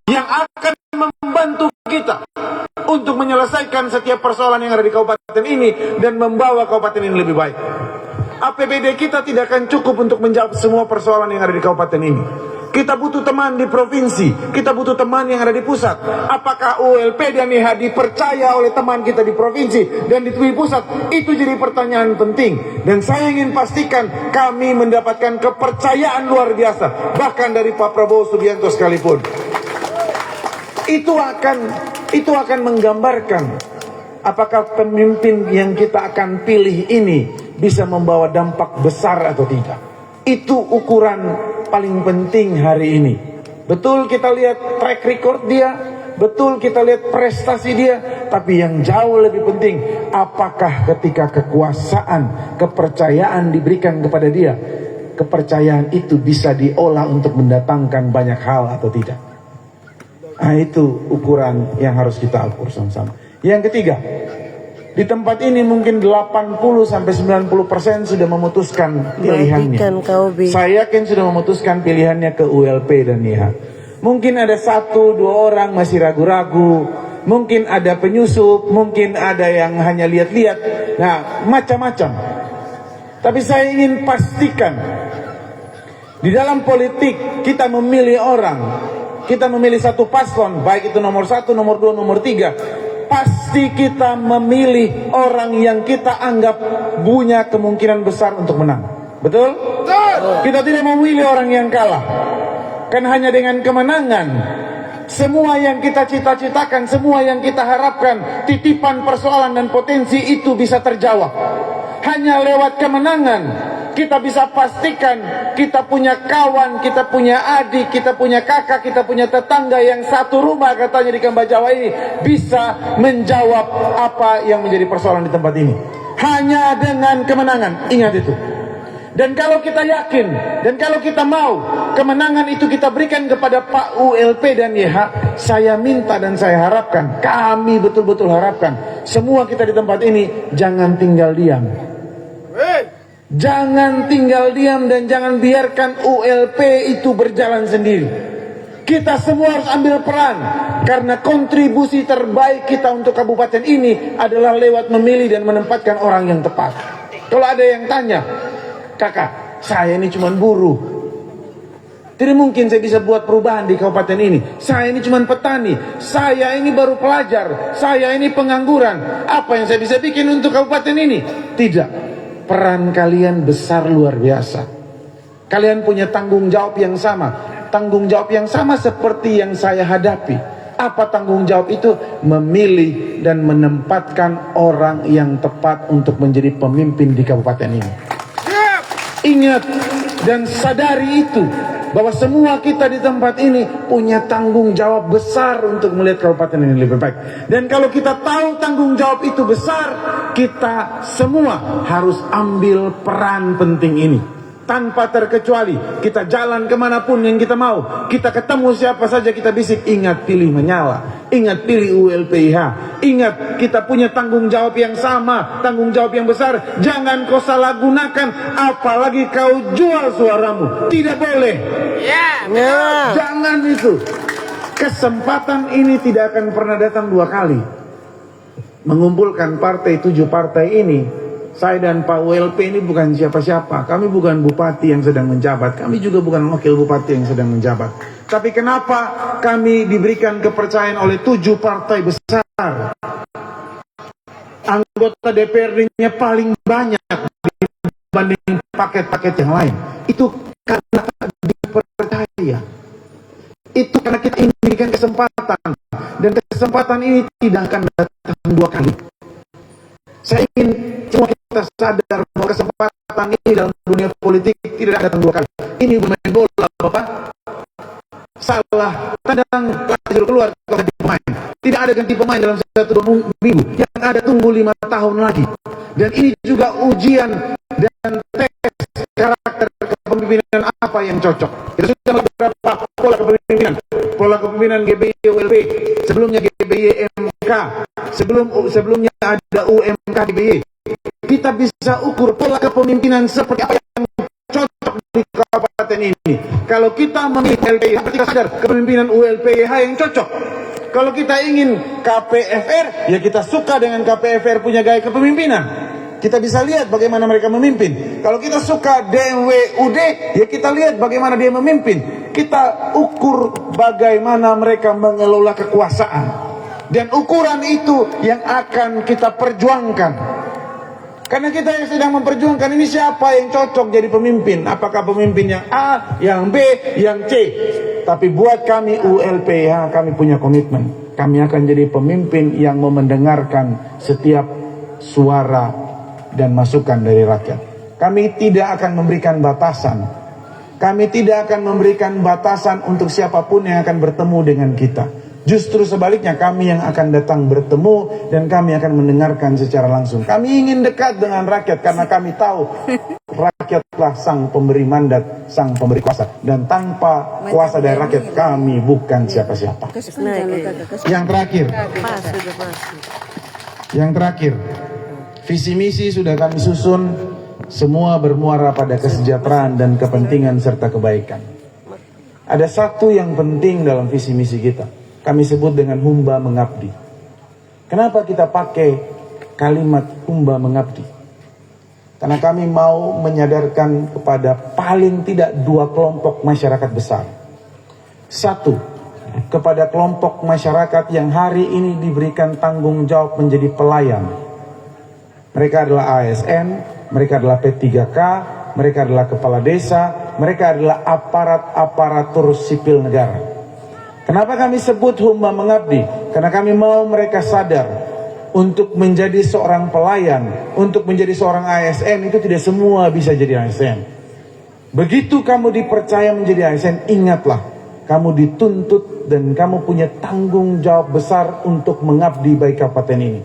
yang akan membantu kita untuk menyelesaikan setiap persoalan yang ada di kabupaten ini dan membawa kabupaten ini lebih baik. APBD kita tidak akan cukup untuk menjawab semua persoalan yang ada di kabupaten ini. Kita butuh teman di provinsi, kita butuh teman yang ada di pusat. Apakah ULP dan IH dipercaya oleh teman kita di provinsi dan di pusat? Itu jadi pertanyaan penting. Dan saya ingin pastikan kami mendapatkan kepercayaan luar biasa, bahkan dari Pak Prabowo Subianto sekalipun. Itu akan menggambarkan apakah pemimpin yang kita akan pilih ini bisa membawa dampak besar atau tidak. Itu ukuran paling penting hari ini. Betul kita lihat track record dia, betul kita lihat prestasi dia, tapi yang jauh lebih penting, apakah ketika kekuasaan, kepercayaan diberikan kepada dia, kepercayaan itu bisa diolah untuk mendatangkan banyak hal atau tidak. Nah, itu ukuran yang harus kita ukur sama-sama. Yang ketiga, di tempat ini mungkin 80-90% sudah memutuskan pilihannya. Saya yakin sudah memutuskan pilihannya ke ULP dan IH. Mungkin ada 1-2 orang masih ragu-ragu, mungkin ada penyusup, mungkin ada yang hanya lihat-lihat. Nah, macam-macam. Tapi saya ingin pastikan, di dalam politik kita memilih orang, kita memilih satu paslon, baik itu nomor 1, nomor 2, nomor 3. Pasti kita memilih orang yang kita anggap punya kemungkinan besar untuk menang. Betul? Betul. Kita tidak memilih orang yang kalah. Kan hanya dengan kemenangan semua yang kita cita-citakan, semua yang kita harapkan, titipan persoalan dan potensi itu bisa terjawab. Hanya lewat kemenangan kita bisa pastikan kita punya kawan, kita punya adik, kita punya kakak, kita punya tetangga yang satu rumah katanya di Kemba Jawa ini bisa menjawab apa yang menjadi persoalan di tempat ini. Hanya dengan kemenangan, ingat itu. Dan kalau kita yakin, dan kalau kita mau kemenangan itu kita berikan kepada Pak ULP dan YH, saya minta dan saya harapkan, kami betul-betul harapkan, semua kita di tempat ini jangan tinggal diam. Jangan tinggal diam dan jangan biarkan ULP itu berjalan sendiri. Kita semua harus ambil peran, karena kontribusi terbaik kita untuk kabupaten ini adalah lewat memilih dan menempatkan orang yang tepat. Kalau ada yang tanya, kakak, saya ini cuma buruh, tidak mungkin saya bisa buat perubahan di kabupaten ini. Saya ini cuma petani, saya ini baru pelajar, saya ini pengangguran, apa yang saya bisa bikin untuk kabupaten ini? Tidak. Peran kalian besar luar biasa. Kalian punya tanggung jawab yang sama. Tanggung jawab yang sama seperti yang saya hadapi. Apa tanggung jawab itu? Memilih dan menempatkan orang yang tepat untuk menjadi pemimpin di kabupaten ini. Ingat dan sadari itu, bahwa semua kita di tempat ini punya tanggung jawab besar untuk melihat kabupaten ini lebih baik. Dan kalau kita tahu tanggung jawab itu besar, kita semua harus ambil peran penting ini. Tanpa terkecuali, kita jalan kemanapun yang kita mau, kita ketemu siapa saja kita bisik, ingat pilih menyala, ingat pilih ULPIH, ingat kita punya tanggung jawab yang sama, tanggung jawab yang besar. Jangan kau salah gunakan, apalagi kau jual suaramu, tidak boleh. Jangan itu. Kesempatan ini tidak akan pernah datang dua kali. Mengumpulkan partai, 7 partai ini, saya dan Pak ULP ini bukan siapa-siapa. Kami bukan bupati yang sedang menjabat. Kami juga bukan wakil bupati yang sedang menjabat. Tapi kenapa kami diberikan kepercayaan oleh 7 partai besar? Anggota DPRD-nya paling banyak dibanding paket-paket yang lain. Itu karena dipercaya. Itu karena kita ingin memberikan kesempatan. Dan kesempatan ini tidak akan datang 2 kali. Saya ingin semua kita sadar bahwa kesempatan ini dalam dunia politik tidak datang 2 kali. Ini bermain bola, Bapak. Salah tendang, laju keluar, ganti pemain. Tidak ada ganti pemain dalam 1-2 minggu. Yang ada tunggu 5 tahun lagi. Dan ini juga ujian dan tes karakter kepemimpinan apa yang cocok. Kita sudah beberapa pola kepemimpinan. Pola kepemimpinan GBY ULP, sebelumnya GBY MK, sebelumnya ada UMK GBY. Kita bisa ukur pola kepemimpinan seperti apa yang cocok di kabupaten ini. Kalau kita memilih ULPYH, kita sadar kepemimpinan ULPYH yang cocok. Kalau kita ingin KPFR, ya kita suka dengan KPFR punya gaya kepemimpinan. Kita bisa lihat bagaimana mereka memimpin. Kalau kita suka DWUD, ya kita lihat bagaimana dia memimpin. Kita ukur bagaimana mereka mengelola kekuasaan. Dan ukuran itu yang akan kita perjuangkan. Karena kita yang sedang memperjuangkan ini, siapa yang cocok jadi pemimpin. Apakah pemimpin yang A, yang B, yang C. Tapi buat kami ULPYH, kami punya komitmen. Kami akan jadi pemimpin yang mau mendengarkan setiap suara dan masukan dari rakyat. Kami tidak akan memberikan batasan. Kami tidak akan memberikan batasan untuk siapapun yang akan bertemu dengan kita. Justru sebaliknya, kami yang akan datang bertemu dan kami akan mendengarkan secara langsung. Kami ingin dekat dengan rakyat karena kami tahu rakyatlah sang pemberi mandat, sang pemberi kuasa. Dan tanpa kuasa dari rakyat, kami bukan siapa-siapa. Yang terakhir, visi misi sudah kami susun, semua bermuara pada kesejahteraan dan kepentingan serta kebaikan. Ada satu yang penting dalam visi misi kita. Kami sebut dengan humba mengabdi. Kenapa kita pakai kalimat humba mengabdi? Karena kami mau menyadarkan kepada paling tidak dua kelompok masyarakat besar. Satu, kepada kelompok masyarakat yang hari ini diberikan tanggung jawab menjadi pelayan. Mereka adalah ASN, mereka adalah P3K, mereka adalah kepala desa, mereka adalah aparatur sipil negara. Kenapa kami sebut humba mengabdi? Karena kami mau mereka sadar untuk menjadi seorang pelayan, untuk menjadi seorang ASN itu tidak semua bisa jadi ASN. Begitu kamu dipercaya menjadi ASN, ingatlah kamu dituntut dan kamu punya tanggung jawab besar untuk mengabdi bagi kabupaten ini.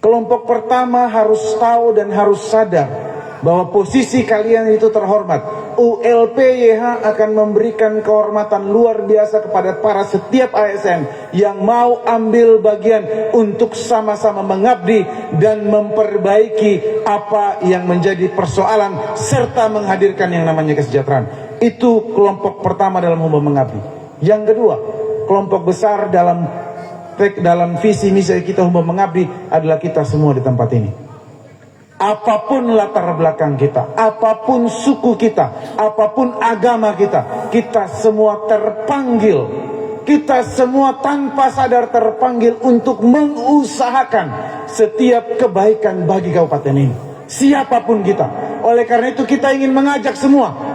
Kelompok pertama harus tahu dan harus sadar bahwa posisi kalian itu terhormat. ULPYH akan memberikan kehormatan luar biasa kepada para setiap ASN yang mau ambil bagian untuk sama-sama mengabdi dan memperbaiki apa yang menjadi persoalan serta menghadirkan yang namanya kesejahteraan. Itu kelompok pertama dalam humba mengabdi. Yang kedua, kelompok besar dalam visi misi kita humba mengabdi adalah kita semua di tempat ini. Apapun latar belakang kita, apapun suku kita, apapun agama kita, kita semua terpanggil, kita semua tanpa sadar terpanggil untuk mengusahakan setiap kebaikan bagi kabupaten ini. Siapapun kita. Oleh karena itu kita ingin mengajak semua.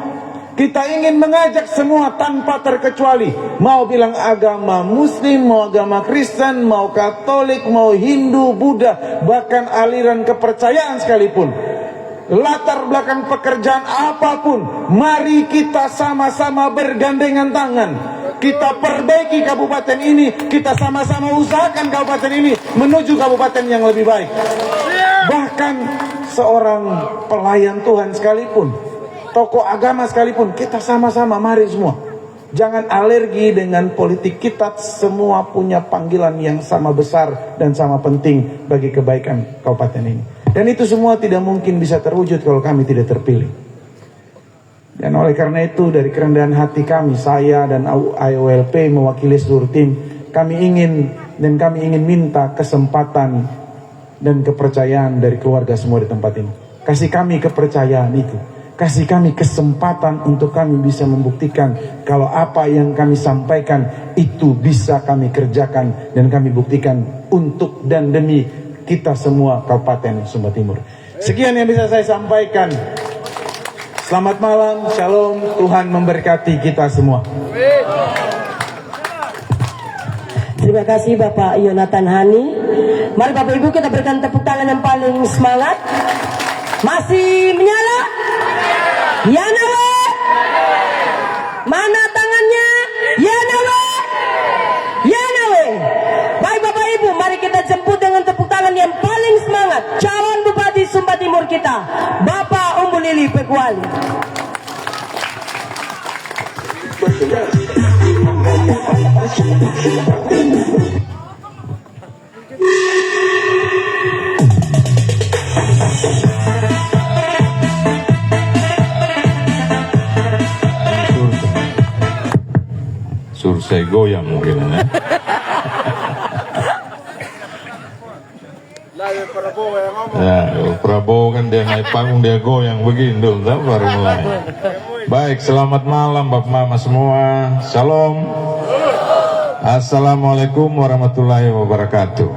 Kita ingin mengajak semua tanpa terkecuali. Mau bilang agama Muslim, mau agama Kristen, mau Katolik, mau Hindu, Buddha, bahkan aliran kepercayaan sekalipun. Latar belakang pekerjaan apapun, mari kita sama-sama bergandengan tangan. Kita perbaiki kabupaten ini, kita sama-sama usahakan kabupaten ini menuju kabupaten yang lebih baik. Bahkan seorang pelayan Tuhan sekalipun, tokoh agama sekalipun, kita sama-sama mari semua. Jangan alergi dengan politik, kita semua punya panggilan yang sama besar dan sama penting bagi kebaikan kabupaten ini. Dan itu semua tidak mungkin bisa terwujud kalau kami tidak terpilih. Dan oleh karena itu dari kerendahan hati kami, saya dan IOLP mewakili seluruh tim, kami ingin minta kesempatan dan kepercayaan dari keluarga semua di tempat ini. Kasih kami kepercayaan itu. Kasih kami kesempatan untuk kami bisa membuktikan kalau apa yang kami sampaikan itu bisa kami kerjakan dan kami buktikan untuk dan demi kita semua Kabupaten Sumba Timur. Sekian yang bisa saya sampaikan. Selamat malam, shalom, Tuhan memberkati kita semua. Terima kasih Bapak Yonatan Hani. Mari Bapak Ibu kita berikan tepuk tangan yang paling semangat. Masih menyala? Ya nawe? Mana tangannya? Ya nawe? Ya nawe? Baik Bapak Ibu, mari kita jemput dengan tepuk tangan yang paling semangat calon Bupati Sumba Timur kita, Bapak Umbu Lili Pekuali. saya goyang mungkin ya. Ya, Prabowo kan dia naik panggung dia goyang begini dulu, baru mulai. Baik, selamat malam Bapak Mama semua. Shalom. Assalamualaikum warahmatullahi wabarakatuh.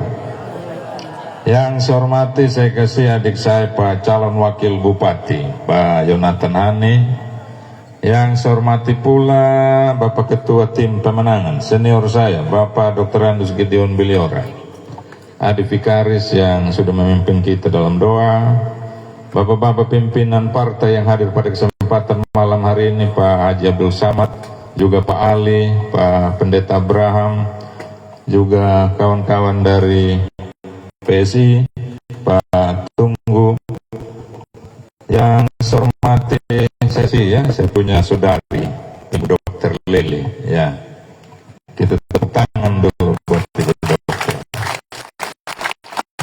Yang saya hormati, saya kasih adik saya Pak calon wakil bupati Pak Yonatan Hani. Yang saya hormati pula Bapak Ketua Tim Pemenangan senior saya Bapak Dr. Andus Gideon Biliora, adik vikaris yang sudah memimpin kita dalam doa, Bapak-bapak pimpinan partai yang hadir pada kesempatan malam hari ini, Pak Haji Abdul Samad, juga Pak Ali, Pak Pendeta Abraham, juga kawan-kawan dari PSI, Pak Tunggu. Yang saya hormati saya punya saudari Ibu Dokter Leli, ya. Kita tepuk tangan dulu buat Ibu Dokter.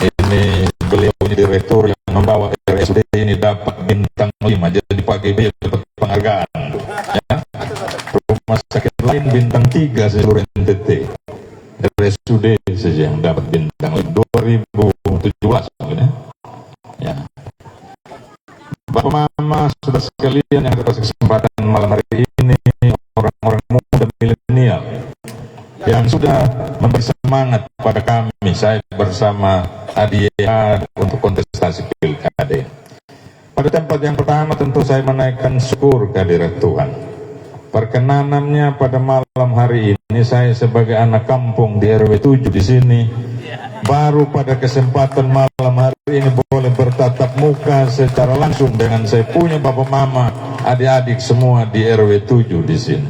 Ini beliau ini direktur yang membawa RSUD ini dapat bintang 5, jadi Pak GB dapat penghargaan, ya. Rumah sakit lain bintang 3 seluruh NTT. RSUD saja yang dapat bintang 2017 ya. Ya. Bapak Mama, saudara sekalian yang atas kesempatan malam hari ini, orang-orang muda milenial yang sudah memberi semangat pada kami, saya bersama ADIA untuk kontestasi pilkada. Pada tempat yang pertama tentu saya menaikkan syukur kehadirat Tuhan. Perkenanannya pada malam hari ini saya sebagai anak kampung di RW 7 di sini baru pada kesempatan malam hari ini boleh bertatap muka secara langsung dengan saya punya bapak mama, adik-adik semua di RW 7 di sini.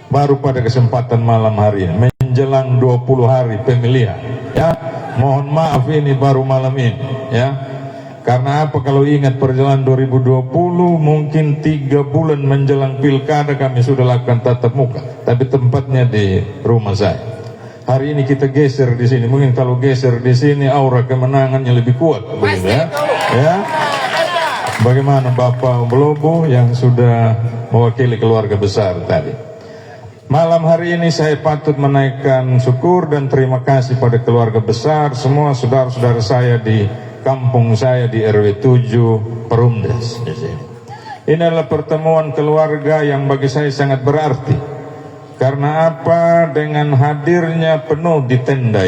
Baru pada kesempatan malam hari ini menjelang 20 hari pemilihan, ya. Mohon maaf ini baru malam ini, ya. Karena apa, kalau ingat perjalanan 2020 mungkin 3 bulan menjelang pilkada kami sudah lakukan tatap muka, tapi tempatnya di rumah saya. Hari ini kita geser di sini. Mungkin kalau geser di sini aura kemenangannya lebih kuat, begitu ya. Ya. Bagaimana Bapak Belobo yang sudah mewakili keluarga besar tadi? Malam hari ini saya patut menaikkan syukur dan terima kasih pada keluarga besar semua saudara-saudara saya di kampung saya di RW 7 Perumdes di sini. Ini adalah pertemuan keluarga yang bagi saya sangat berarti. Karena apa? Dengan hadirnya penuh di tenda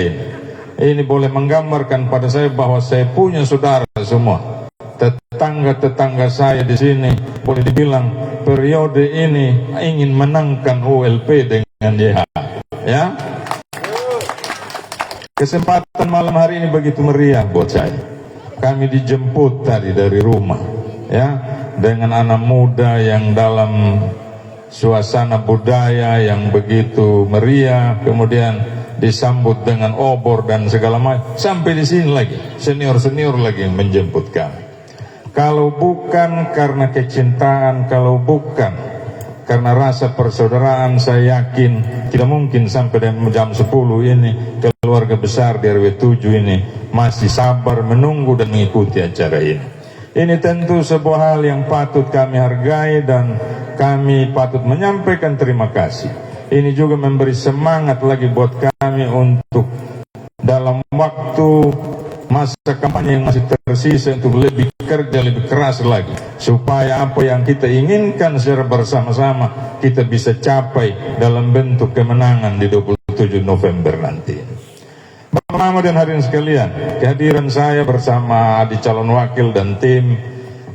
ini boleh menggambarkan pada saya bahwa saya punya saudara semua. Tetangga-tetangga saya di sini boleh dibilang periode ini ingin menangkan ULP dengan YH, ya. Kesempatan malam hari ini begitu meriah buat saya. Kami dijemput tadi dari rumah, ya, dengan anak muda yang dalam suasana budaya yang begitu meriah, kemudian disambut dengan obor dan segala macam. Sampai di sini lagi senior-senior lagi yang menjemput kami. Kalau bukan karena kecintaan, kalau bukan karena rasa persaudaraan, saya yakin tidak mungkin sampai jam 10 ini keluarga besar di RW 7 ini masih sabar menunggu dan mengikuti acara ini. Ini tentu sebuah hal yang patut kami hargai dan kami patut menyampaikan terima kasih. Ini juga memberi semangat lagi buat kami untuk dalam waktu masa kampanye yang masih tersisa untuk lebih kerja lebih keras lagi, supaya apa yang kita inginkan secara bersama-sama kita bisa capai dalam bentuk kemenangan di 27 November nanti. Bapak Mama dan hadirin sekalian, kehadiran saya bersama adik calon wakil dan tim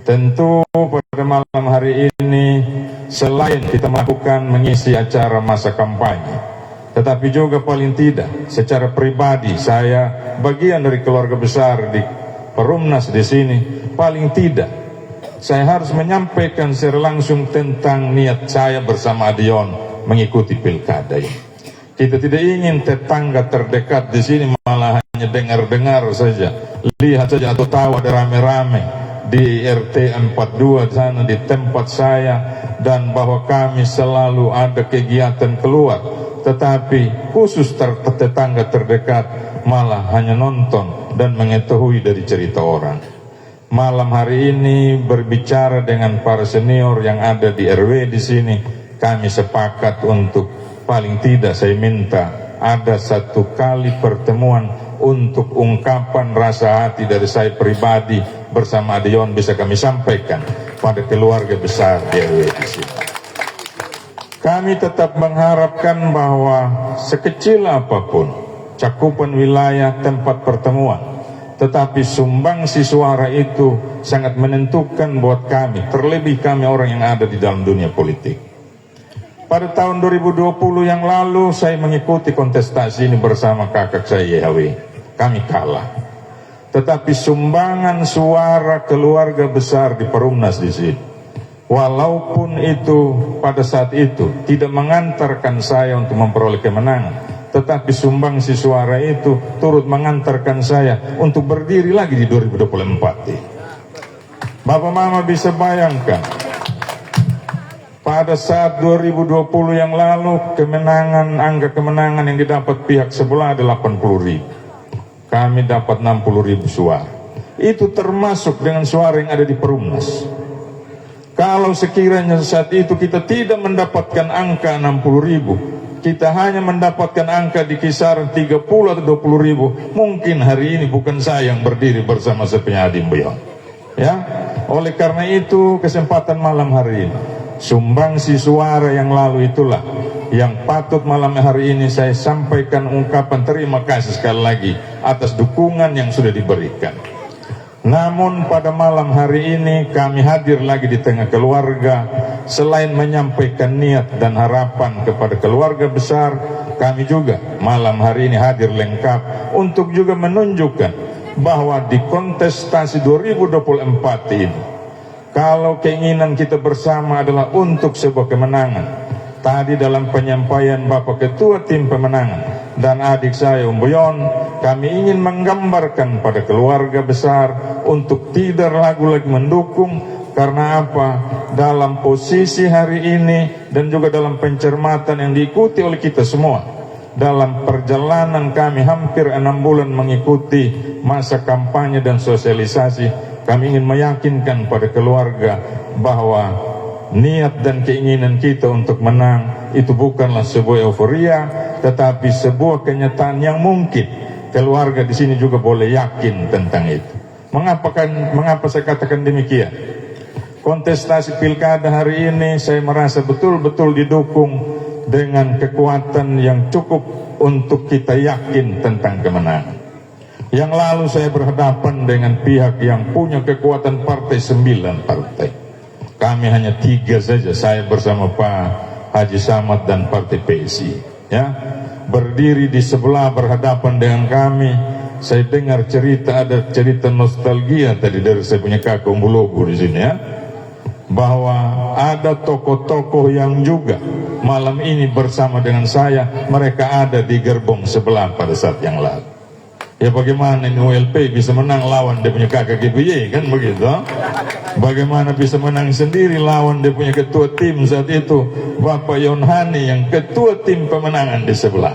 tentu pada malam hari ini selain kita melakukan mengisi acara masa kampanye, tetapi juga paling tidak secara pribadi saya bagian dari keluarga besar di Perumnas di sini, paling tidak saya harus menyampaikan secara langsung tentang niat saya bersama Adion mengikuti pilkada ini. Kita tidak ingin tetangga terdekat di sini malah hanya dengar-dengar saja, lihat saja atau tahu ada rame-rame di RT 42 di sana di tempat saya, dan bahwa kami selalu ada kegiatan keluar, tetapi khusus tetangga terdekat malah hanya nonton dan mengetahui dari cerita orang. Malam hari ini berbicara dengan para senior yang ada di RW di sini, kami sepakat untuk paling tidak saya minta ada satu kali pertemuan untuk ungkapan rasa hati dari saya pribadi bersama Adeyon bisa kami sampaikan pada keluarga besar di RW di sini. Kami tetap mengharapkan bahwa sekecil apapun cakupan wilayah tempat pertemuan, tetapi sumbangsi suara itu sangat menentukan buat kami, terlebih kami orang yang ada di dalam dunia politik. Pada tahun 2020 yang lalu saya mengikuti kontestasi ini bersama kakak saya YHW. Kami kalah. Tetapi sumbangan suara keluarga besar di Perumnas di sini, walaupun itu pada saat itu tidak mengantarkan saya untuk memperoleh kemenangan, tetapi sumbangsi suara itu turut mengantarkan saya untuk berdiri lagi di 2024. Bapak Mama bisa bayangkan, pada saat 2020 yang lalu angka kemenangan yang didapat pihak sebelah ada 80.000. Kami dapat 60.000 suara. Itu termasuk dengan suara yang ada di Perumnas. Kalau sekiranya saat itu kita tidak mendapatkan angka 60.000, kita hanya mendapatkan angka di kisaran 30 atau 20.000, mungkin hari ini bukan saya yang berdiri bersama Sepenya Adimbeyon. Ya, oleh karena itu kesempatan malam hari ini, sumbangsi suara yang lalu itulah yang patut malam hari ini saya sampaikan ungkapan terima kasih sekali lagi atas dukungan yang sudah diberikan. Namun pada malam hari ini kami hadir lagi di tengah keluarga. Selain menyampaikan niat dan harapan kepada keluarga besar, kami juga malam hari ini hadir lengkap untuk juga menunjukkan bahwa di kontestasi 2024 ini, kalau keinginan kita bersama adalah untuk sebuah kemenangan. Tadi dalam penyampaian Bapak Ketua Tim Pemenangan dan adik saya Umboyon, kami ingin menggambarkan pada keluarga besar untuk tidak ragu lagi mendukung. Karena apa? Dalam posisi hari ini dan juga dalam pencermatan yang diikuti oleh kita semua, dalam perjalanan kami hampir 6 bulan mengikuti masa kampanye dan sosialisasi, kami ingin meyakinkan pada keluarga bahwa niat dan keinginan kita untuk menang itu bukanlah sebuah euforia, tetapi sebuah kenyataan yang mungkin keluarga di sini juga boleh yakin tentang itu. Mengapa saya katakan demikian? Kontestasi pilkada hari ini saya merasa betul-betul didukung dengan kekuatan yang cukup untuk kita yakin tentang kemenangan. Yang lalu saya berhadapan dengan pihak yang punya kekuatan partai 9 partai. Kami hanya 3 saja, saya bersama Pak Haji Samad dan Partai PSI. Ya, berdiri di sebelah berhadapan dengan kami. Saya dengar ada cerita nostalgia tadi dari saya punya kakak Umbulogu di sini ya, bahwa ada tokoh-tokoh yang juga malam ini bersama dengan saya, mereka ada di gerbong sebelah pada saat yang lalu. Ya bagaimana ini ULP bisa menang lawan dia punya kakak GBY, kan begitu? Bagaimana bisa menang sendiri lawan dia punya ketua tim saat itu, Bapak Yonhani yang ketua tim pemenangan di sebelah.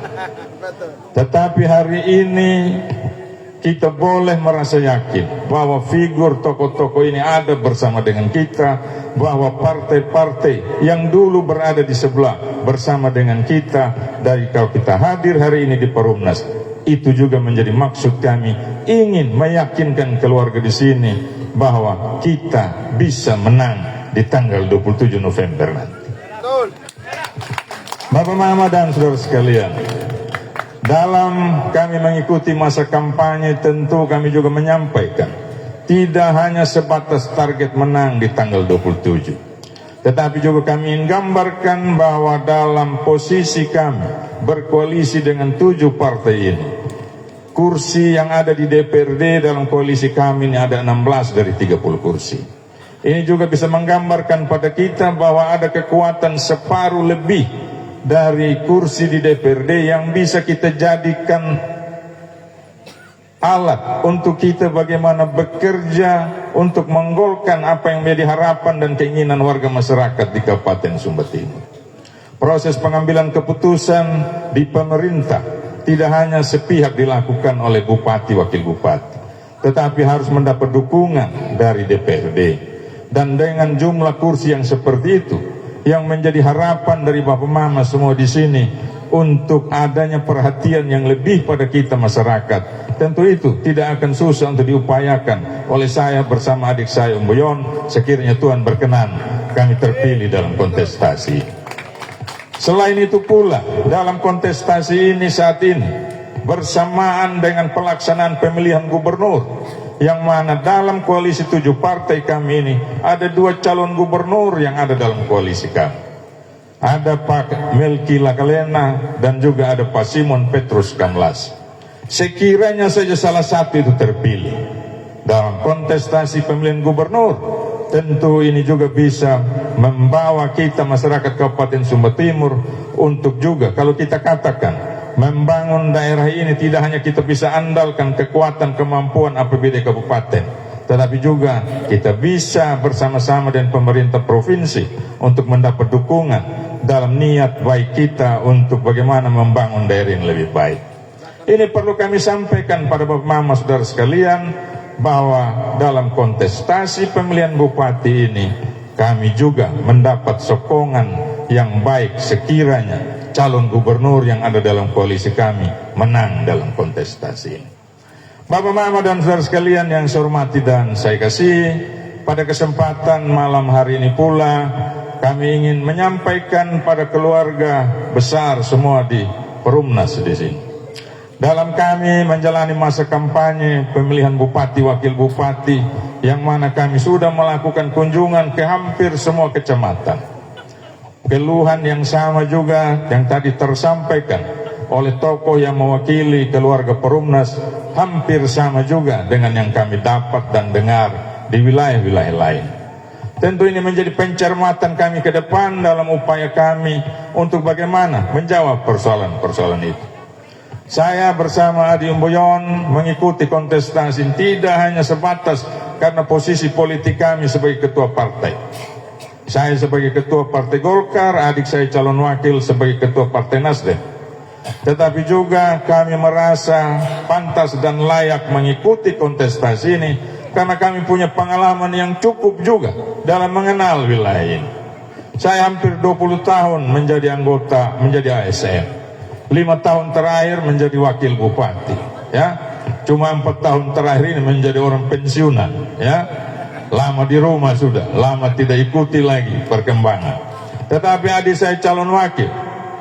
Tetapi hari ini kita boleh merasa yakin bahwa figur tokoh-tokoh ini ada bersama dengan kita, bahwa partai-partai yang dulu berada di sebelah bersama dengan kita. Dari kalau kita hadir hari ini di Perumnas, itu juga menjadi maksud kami, ingin meyakinkan keluarga di sini bahwa kita bisa menang di tanggal 27 November nanti. Bapak Mama dan saudara sekalian, dalam kami mengikuti masa kampanye tentu kami juga menyampaikan tidak hanya sebatas target menang di tanggal 27, tetapi juga kami ingin gambarkan bahwa dalam posisi kami berkoalisi dengan 7 partai ini, kursi yang ada di DPRD dalam koalisi kami ini ada 16 dari 30 kursi. Ini juga bisa menggambarkan pada kita bahwa ada kekuatan separuh lebih dari kursi di DPRD yang bisa kita jadikan alat untuk kita bagaimana bekerja untuk menggolkan apa yang menjadi harapan dan keinginan warga masyarakat di Kabupaten Sumba Timur. Proses pengambilan keputusan di pemerintah tidak hanya sepihak dilakukan oleh bupati, wakil bupati, tetapi harus mendapat dukungan dari DPRD. Dan dengan jumlah kursi yang seperti itu, yang menjadi harapan dari Bapak Mama semua di sini untuk adanya perhatian yang lebih pada kita masyarakat. Tentu itu tidak akan susah untuk diupayakan oleh saya bersama adik saya Boyon, sekiranya Tuhan berkenan kami terpilih dalam kontestasi. Selain itu pula, dalam kontestasi ini saat ini bersamaan dengan pelaksanaan pemilihan gubernur, yang mana dalam koalisi 7 partai kami ini ada 2 calon gubernur yang ada dalam koalisi kami. Ada Pak Melki Lakalena dan juga ada Pak Simon Petrus Kamlas. Sekiranya saja salah satu itu terpilih dalam kontestasi pemilihan gubernur, tentu ini juga bisa membawa kita masyarakat Kabupaten Sumba Timur untuk juga, kalau kita katakan membangun daerah ini tidak hanya kita bisa andalkan kekuatan kemampuan APBD kabupaten, tetapi juga kita bisa bersama-sama dengan pemerintah provinsi untuk mendapat dukungan dalam niat baik kita untuk bagaimana membangun daerah yang lebih baik. Ini perlu kami sampaikan pada Bapak Mama saudara sekalian, bahwa dalam kontestasi pemilihan bupati ini kami juga mendapat sokongan yang baik sekiranya calon gubernur yang ada dalam koalisi kami menang dalam kontestasi ini. Bapak Mama dan saudara sekalian yang saya hormati dan saya kasih, pada kesempatan malam hari ini pula kami ingin menyampaikan pada keluarga besar semua di Perumnas di sini. Dalam kami menjalani masa kampanye pemilihan bupati, wakil bupati, yang mana kami sudah melakukan kunjungan ke hampir semua kecamatan. Keluhan yang sama juga yang tadi tersampaikan oleh tokoh yang mewakili keluarga Perumnas hampir sama juga dengan yang kami dapat dan dengar di wilayah-wilayah lain. Tentu ini menjadi pencermatan kami ke depan dalam upaya kami untuk bagaimana menjawab persoalan-persoalan itu. Saya bersama Adi Umboyon mengikuti kontestasi tidak hanya sebatas karena posisi politik kami sebagai ketua partai. Saya sebagai ketua partai Golkar, adik saya calon wakil sebagai ketua partai Nasdem. Tetapi juga kami merasa pantas dan layak mengikuti kontestasi ini karena kami punya pengalaman yang cukup juga dalam mengenal wilayah ini. Saya hampir 20 tahun menjadi anggota, menjadi ASN. 5 tahun terakhir menjadi wakil bupati, ya. Cuma 4 tahun terakhir ini menjadi orang pensiunan, ya. Lama di rumah sudah, lama tidak ikuti lagi perkembangan. Tetapi adik saya calon wakil,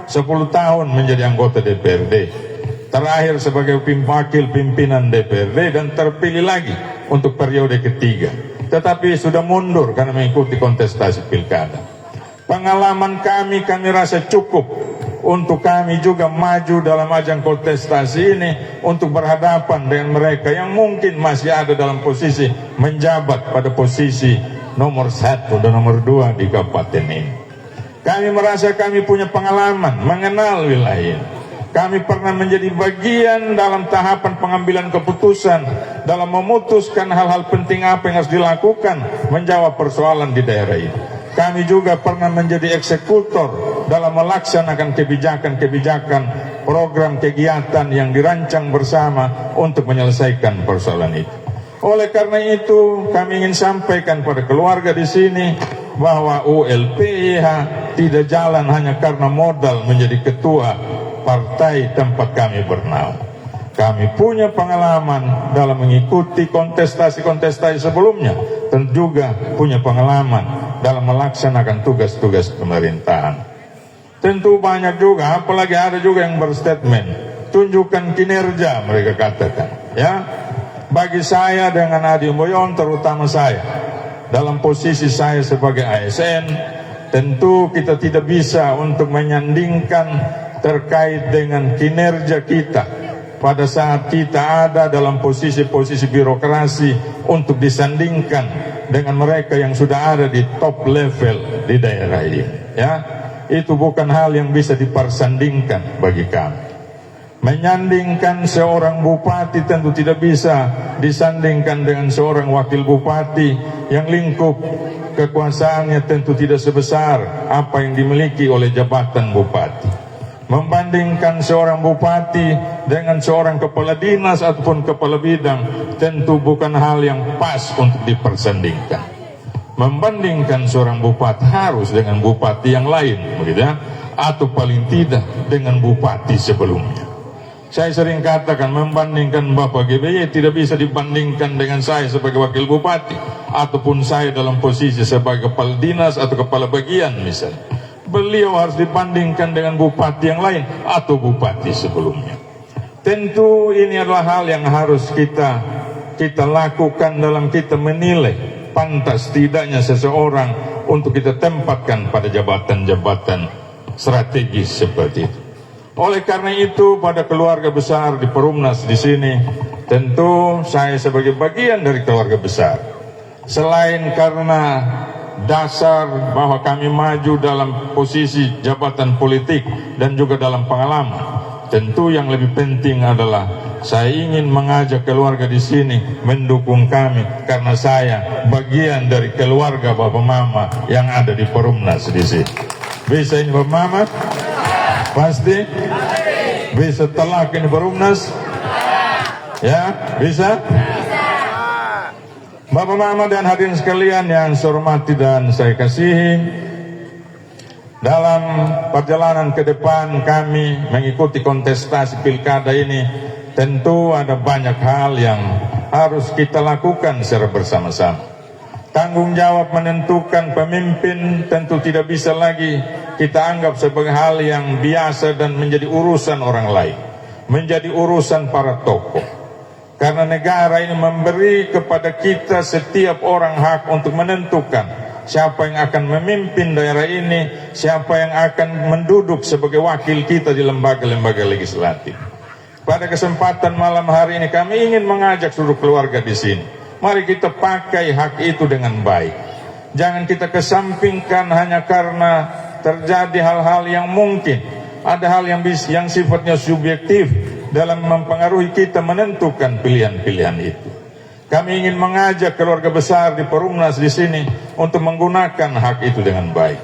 10 tahun menjadi anggota DPRD. Terakhir sebagai wakil pimpinan DPRD dan terpilih lagi untuk periode ketiga. Tetapi sudah mundur karena mengikuti kontestasi pilkada. Pengalaman kami rasa cukup untuk kami juga maju dalam ajang kontestasi ini untuk berhadapan dengan mereka yang mungkin masih ada dalam posisi menjabat pada posisi nomor 1 dan nomor 2 di kabupaten ini. Kami merasa kami punya pengalaman mengenal wilayah ini. Kami pernah menjadi bagian dalam tahapan pengambilan keputusan dalam memutuskan hal-hal penting apa yang harus dilakukan menjawab persoalan di daerah ini. Kami juga pernah menjadi eksekutor dalam melaksanakan kebijakan-kebijakan program kegiatan yang dirancang bersama untuk menyelesaikan persoalan itu. Oleh karena itu, kami ingin sampaikan pada keluarga di sini bahwa ULPIH tidak jalan hanya karena modal menjadi ketua partai tempat kami bernaung. Kami punya pengalaman dalam mengikuti kontestasi-kontestasi sebelumnya, dan juga punya pengalaman dalam melaksanakan tugas-tugas pemerintahan. Tentu banyak juga, apalagi ada juga yang berstatement, tunjukkan kinerja mereka katakan, ya. Bagi saya dengan Adi Umboyon, terutama saya, dalam posisi saya sebagai ASN, tentu kita tidak bisa untuk menyandingkan terkait dengan kinerja kita pada saat kita ada dalam posisi-posisi birokrasi untuk disandingkan dengan mereka yang sudah ada di top level di daerah ini, ya. Itu bukan hal yang bisa dipersandingkan bagi kami. Menyandingkan seorang bupati tentu tidak bisa disandingkan dengan seorang wakil bupati yang lingkup kekuasaannya tentu tidak sebesar apa yang dimiliki oleh jabatan bupati. Membandingkan seorang bupati dengan seorang kepala dinas ataupun kepala bidang tentu bukan hal yang pas untuk dipersandingkan. membandingkan seorang bupati harus dengan bupati yang lain, begitu ya, atau paling tidak dengan bupati sebelumnya. Saya sering katakan membandingkan Bapak GBY tidak bisa dibandingkan dengan saya sebagai wakil bupati, ataupun saya dalam posisi sebagai kepala dinas atau kepala bagian misalnya. Beliau harus dibandingkan dengan bupati yang lain atau bupati sebelumnya. Tentu ini adalah hal yang harus kita lakukan dalam kita menilai pantas tidaknya seseorang untuk kita tempatkan pada jabatan-jabatan strategis seperti itu. Oleh karena itu, pada keluarga besar di Perumnas di sini, tentu saya sebagai bagian dari keluarga besar, selain karena dasar bahwa kami maju dalam posisi jabatan politik dan juga dalam pengalaman, tentu yang lebih penting adalah saya ingin mengajak keluarga di sini mendukung kami karena saya bagian dari keluarga Bapak Mama yang ada di Perumnas di sini. Bisa ini Bapak Mama? Pasti? Bisa telak ini Perumnas? Ya, bisa? Bapak Mama dan hadirin sekalian yang saya hormati dan saya kasihi, dalam perjalanan ke depan kami mengikuti kontestasi pilkada ini, tentu ada banyak hal yang harus kita lakukan secara bersama-sama. Tanggung jawab menentukan pemimpin tentu tidak bisa lagi kita anggap sebagai hal yang biasa dan menjadi urusan orang lain, menjadi urusan para tokoh. Karena negara ini memberi kepada kita setiap orang hak untuk menentukan siapa yang akan memimpin daerah ini, siapa yang akan menduduk sebagai wakil kita di lembaga-lembaga legislatif. Pada kesempatan malam hari ini kami ingin mengajak seluruh keluarga di sini. Mari kita pakai hak itu dengan baik. Jangan kita kesampingkan hanya karena terjadi hal-hal yang mungkin. Ada hal yang sifatnya subjektif dalam mempengaruhi kita menentukan pilihan-pilihan itu. Kami ingin mengajak keluarga besar di Perumnas di sini untuk menggunakan hak itu dengan baik.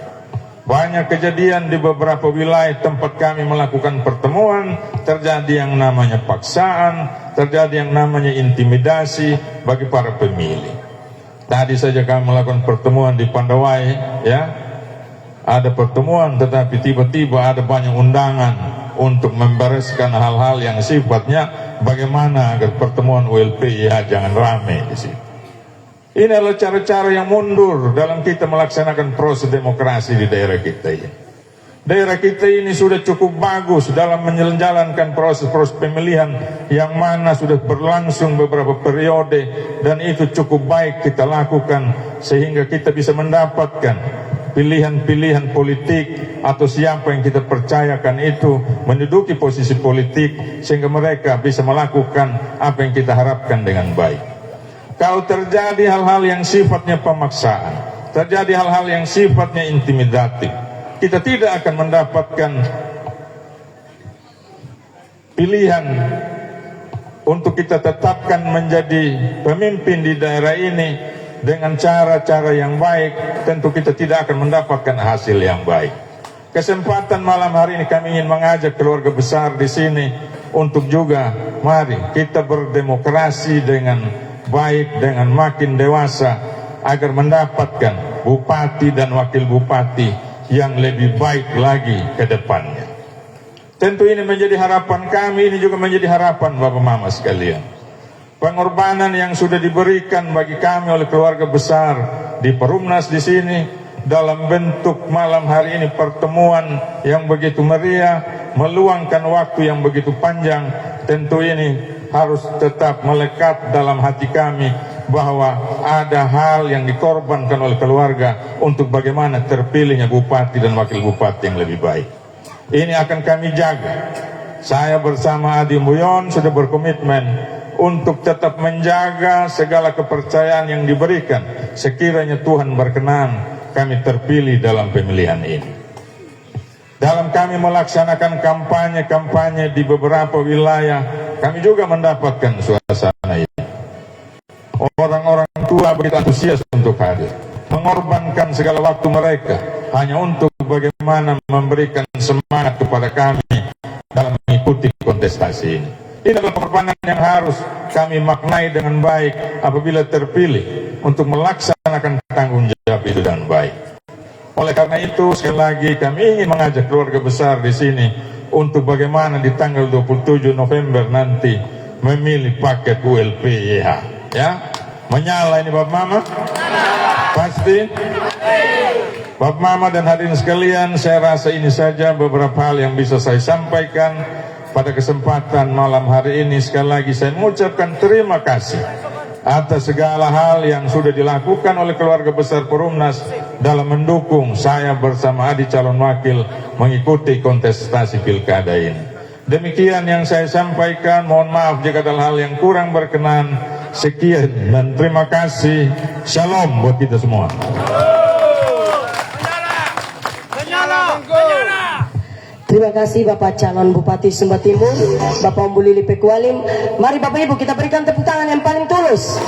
Banyak kejadian di beberapa wilayah tempat kami melakukan pertemuan, terjadi yang namanya paksaan, terjadi yang namanya intimidasi bagi para pemilih. Tadi saja kami melakukan pertemuan di Pandawai, ya. Ada pertemuan tetapi tiba-tiba ada banyak undangan untuk membereskan hal-hal yang sifatnya bagaimana agar pertemuan ULP ya jangan rame di sini. Ini adalah cara-cara yang mundur dalam kita melaksanakan proses demokrasi di daerah kita ini. Daerah kita ini sudah cukup bagus dalam menjalankan proses-proses pemilihan yang mana sudah berlangsung beberapa periode, dan itu cukup baik kita lakukan sehingga kita bisa mendapatkan pilihan-pilihan politik atau siapa yang kita percayakan itu menduduki posisi politik sehingga mereka bisa melakukan apa yang kita harapkan dengan baik. Kalau terjadi hal-hal yang sifatnya pemaksaan, terjadi hal-hal yang sifatnya intimidatif, kita tidak akan mendapatkan pilihan untuk kita tetapkan menjadi pemimpin di daerah ini dengan cara-cara yang baik. Tentu kita tidak akan mendapatkan hasil yang baik. Kesempatan malam hari ini kami ingin mengajak keluarga besar di sini untuk juga mari kita berdemokrasi dengan baik, dengan makin dewasa, agar mendapatkan bupati dan wakil bupati yang lebih baik lagi ke depannya. Tentu ini menjadi harapan kami, ini juga menjadi harapan Bapak Mama sekalian. Pengorbanan yang sudah diberikan bagi kami oleh keluarga besar di Perumnas di sini dalam bentuk malam hari ini pertemuan yang begitu meriah, meluangkan waktu yang begitu panjang, tentu ini harus tetap melekat dalam hati kami bahwa ada hal yang dikorbankan oleh keluarga untuk bagaimana terpilihnya bupati dan wakil bupati yang lebih baik. Ini akan kami jaga. Saya bersama Adi Muyon sudah berkomitmen untuk tetap menjaga segala kepercayaan yang diberikan sekiranya Tuhan berkenan kami terpilih dalam pemilihan ini. Dalam kami melaksanakan kampanye-kampanye di beberapa wilayah, kami juga mendapatkan suasana ini. Orang-orang tua begitu antusias untuk hadir, mengorbankan segala waktu mereka hanya untuk bagaimana memberikan semangat kepada kami dalam mengikuti kontestasi ini. Ini adalah pengorbanan yang harus kami maknai dengan baik apabila terpilih. untuk melaksanakan tanggung jawab itu dengan baik. Oleh karena itu, sekali lagi kami ingin mengajak keluarga besar di sini untuk bagaimana di tanggal 27 November nanti memilih paket ULP-YH. Ya, menyala ini Bapak Mama? Pasti? Bapak Mama dan hadirin sekalian, saya rasa ini saja beberapa hal yang bisa saya sampaikan pada kesempatan malam hari ini. Sekali lagi saya mengucapkan terima kasih atas segala hal yang sudah dilakukan oleh keluarga besar Perumnas dalam mendukung saya bersama adik calon wakil mengikuti kontestasi pilkada ini. Demikian yang saya sampaikan, mohon maaf jika ada hal yang kurang berkenan. Sekian dan terima kasih. Shalom buat kita semua. Terima kasih Bapak calon Bupati Sumba Timur, Bapak Umbu Lili Pekualim. Mari Bapak Ibu kita berikan tepuk tangan yang paling tulus.